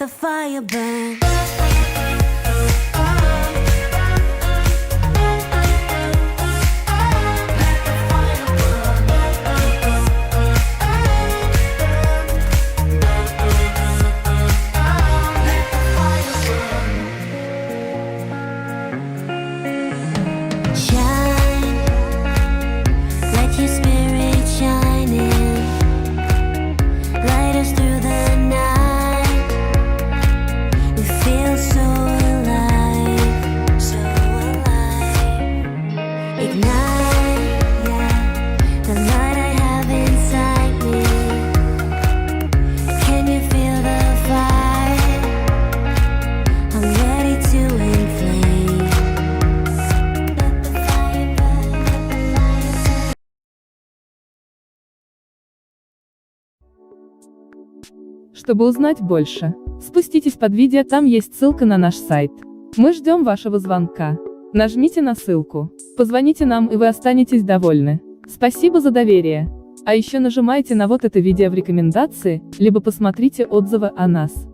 the fire burn. Shine, let your spirit shine in, light us through the night. We feel so alive, so alive. Ignite, yeah, the light I have inside me. Can you feel the fire? I'm ready to inflame. Let the fire burn, let the fire burn. Чтобы узнать больше, спуститесь под видео, там есть ссылка на наш сайт. Мы ждем вашего звонка. Нажмите на ссылку, позвоните нам, и вы останетесь довольны. Спасибо за доверие. А еще нажимайте на вот это видео в рекомендации, либо посмотрите отзывы о нас.